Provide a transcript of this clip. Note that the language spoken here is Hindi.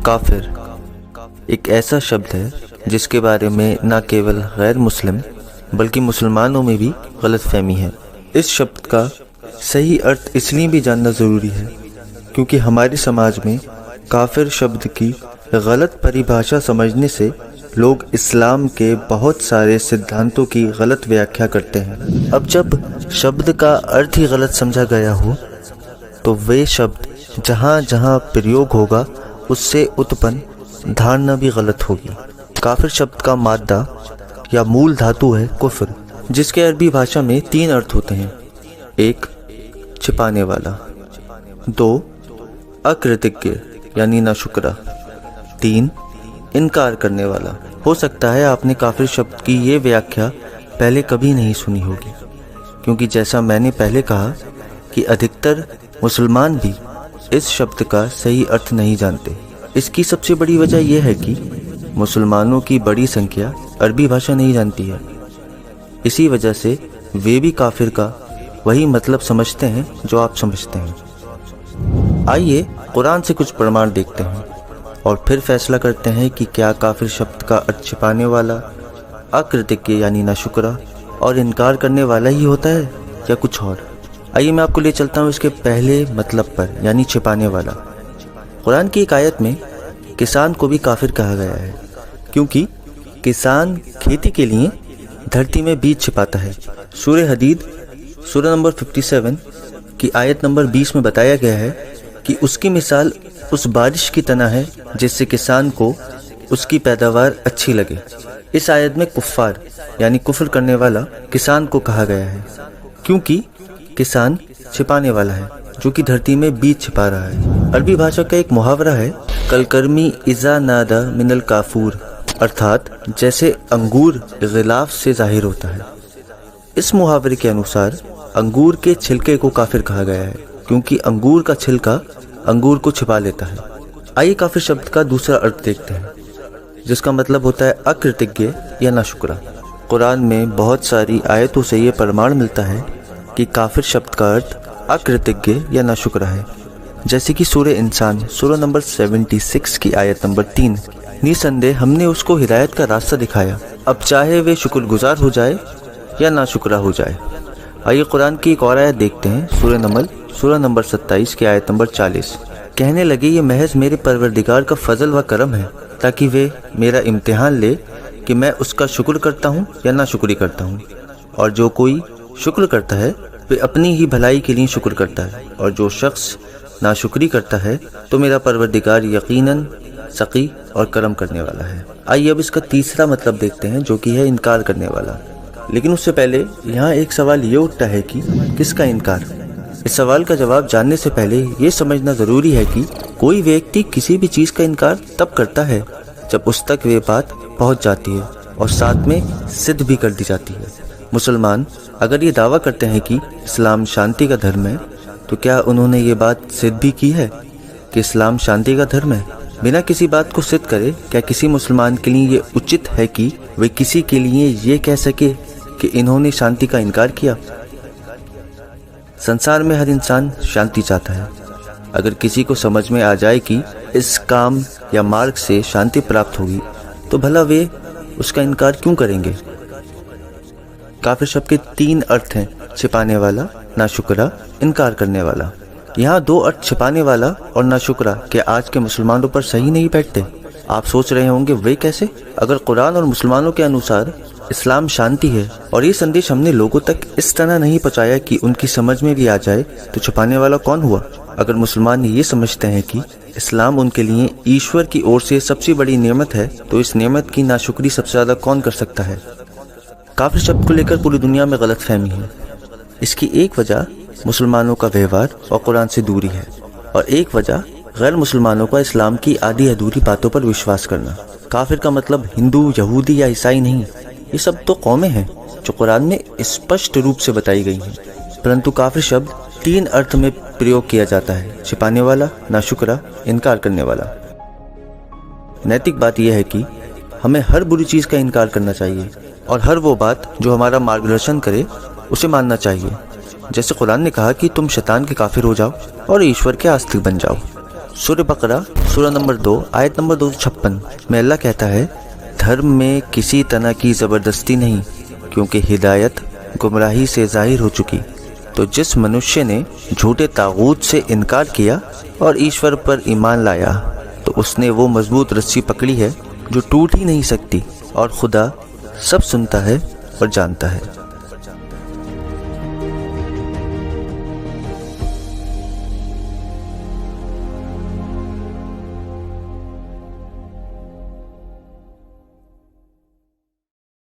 काफिर एक ऐसा शब्द है जिसके बारे में न केवल गैर मुस्लिम बल्कि मुसलमानों में भी गलतफहमी है। इस शब्द का सही अर्थ इसलिए भी जानना ज़रूरी है क्योंकि हमारे समाज में काफिर शब्द की गलत परिभाषा समझने से लोग इस्लाम के बहुत सारे सिद्धांतों की गलत व्याख्या करते हैं। अब जब शब्द का अर्थ ही गलत समझा गया हो तो वे शब्द जहाँ जहाँ प्रयोग होगा उससे उत्पन्न धारणा भी गलत होगी। काफिर शब्द का मादा या मूल धातु है कुफ्र, जिसके अरबी भाषा में 3 अर्थ होते हैं। 1 छिपाने वाला, 2 अकृतज्ञ यानी नाशुक्रा, 3 इनकार करने वाला। हो सकता है आपने काफिर शब्द की ये व्याख्या पहले कभी नहीं सुनी होगी, क्योंकि जैसा मैंने पहले कहा कि अधिकतर मुसलमान भी इस शब्द का सही अर्थ नहीं जानते। इसकी सबसे बड़ी वजह यह है कि मुसलमानों की बड़ी संख्या अरबी भाषा नहीं जानती है। इसी वजह से वे भी काफिर का वही मतलब समझते हैं जो आप समझते हैं। आइए कुरान से कुछ प्रमाण देखते हैं और फिर फैसला करते हैं कि क्या काफिर शब्द का अर्थ छिपाने वाला, अकृतज्ञ यानी नाशुक्रा और इनकार करने वाला ही होता है या कुछ और। आइए मैं आपको ले चलता हूँ इसके पहले मतलब पर, यानी छिपाने वाला। कुरान की एक आयत में किसान को भी काफिर कहा गया है, क्योंकि किसान खेती के लिए धरती में बीज छिपाता है। सूरह हदीद सूरह नंबर 57 की आयत नंबर 20 में बताया गया है कि उसकी मिसाल उस बारिश की तरह है जिससे किसान को उसकी पैदावार अच्छी लगे। इस आयत में कुफ्फार यानी कुफ्र करने वाला किसान को कहा गया है, क्योंकि किसान छिपाने वाला है जो कि धरती में बीज छिपा रहा है। अरबी भाषा का एक मुहावरा है, कलकर्मी इज़ा नादा मिनल काफूर, अर्थात जैसे अंगूर गिलाफ से जाहिर होता है। इस मुहावरे के अनुसार अंगूर के छिलके को काफिर कहा गया है, क्योंकि अंगूर का छिलका अंगूर को छिपा लेता है। आइए काफिर शब्द का दूसरा अर्थ देखते हैं, जिसका मतलब होता है अकृतज्ञ या नाशुक्रा। कुरान में बहुत सारी आयतों से ये प्रमाण मिलता है कि काफिर शब्द का अर्थ अकृतज्ञ या नाशुक्रा है, जैसे कि सूरह इंसान सूरह नंबर 76 की आयत नंबर 3, निसंदेह हमने उसको हिदायत का रास्ता दिखाया, अब चाहे वे शुक्रगुजार हो जाए या नाशुक्रा हो जाए। आइए कुरान की एक और आयत देखते हैं, सूरह नंबर 27 की आयत नंबर 40। कहने लगे ये महज मेरे परवरदिगार का फजल व करम है, ताकि वे मेरा इम्तिहान ले कि मैं उसका शुक्र करता हूँ या नाशुक्री करता हूँ। और जो कोई शुक्र करता है वे अपनी ही भलाई के लिए शुक्र करता है, और जो शख्स नाशुक्री करता है तो मेरा परवरदिगार यकीनन सकी और करम करने वाला है। आइए अब इसका तीसरा मतलब देखते हैं, जो कि है इनकार करने वाला। लेकिन उससे पहले यहाँ एक सवाल ये उठता है कि किसका इनकार। इस सवाल का जवाब जानने से पहले ये समझना ज़रूरी है कि कोई व्यक्ति किसी भी चीज़ का इनकार तब करता है जब उस तक वे बात पहुँच जाती है और साथ में सिद्ध भी कर दी जाती है। मुसलमान अगर ये दावा करते हैं कि इस्लाम शांति का धर्म है, तो क्या उन्होंने ये बात सिद्ध भी की है कि इस्लाम शांति का धर्म है? बिना किसी बात को सिद्ध करे क्या किसी मुसलमान के लिए ये उचित है कि वे किसी के लिए ये कह सके कि इन्होंने शांति का इनकार किया? संसार में हर इंसान शांति चाहता है। अगर किसी को समझ में आ जाए कि इस काम या मार्ग से शांति प्राप्त होगी, तो भला वे उसका इनकार क्यों करेंगे? काफिर शब्द के 3 अर्थ हैं, छिपाने वाला, नाशुक्रा, इनकार करने वाला। यहाँ 2 अर्थ छिपाने वाला और नाशुक्रा के आज के मुसलमानों पर सही नहीं बैठते। आप सोच रहे होंगे वे कैसे? अगर कुरान और मुसलमानों के अनुसार इस्लाम शांति है और ये संदेश हमने लोगों तक इस तरह नहीं पहुँचाया कि उनकी समझ में भी आ जाए, तो छिपाने वाला कौन हुआ? अगर मुसलमान ये समझते हैं कि इस्लाम उनके लिए ईश्वर की ओर से सबसे बड़ी नेमत है, तो इस नेमत की नाशुक्री सबसे ज़्यादा कौन कर सकता है? काफिर शब्द को लेकर पूरी दुनिया में गलतफहमी है। इसकी एक वजह मुसलमानों का व्यवहार और कुरान से दूरी है, और एक वजह गैर मुसलमानों का इस्लाम की आधी अधूरी बातों पर विश्वास करना। काफिर का मतलब हिंदू, यहूदी या ईसाई नहीं, ये सब तो कौमें हैं जो कुरान में स्पष्ट रूप से बताई गई हैं। परंतु काफिर शब्द 3 अर्थ में प्रयोग किया जाता है, छिपाने वाला, नाशुक्रा, इनकार करने वाला। नैतिक बात यह है कि हमें हर बुरी चीज़ का इनकार करना चाहिए और हर वो बात जो हमारा मार्गदर्शन करे उसे मानना चाहिए। जैसे कुरान ने कहा कि तुम शैतान के काफिर हो जाओ और ईश्वर के आस्तिक बन जाओ। सूरह बकरा सूरह नंबर 2 आयत नंबर 256 में अल्लाह कहता है, धर्म में किसी तरह की ज़बरदस्ती नहीं, क्योंकि हिदायत गुमराही से जाहिर हो चुकी। तो जिस मनुष्य ने झूठे तागूत से इनकार किया और ईश्वर पर ईमान लाया, तो उसने वो मजबूत रस्सी पकड़ी है जो टूट ही नहीं सकती, और खुदा सब सुनता है और जानता है।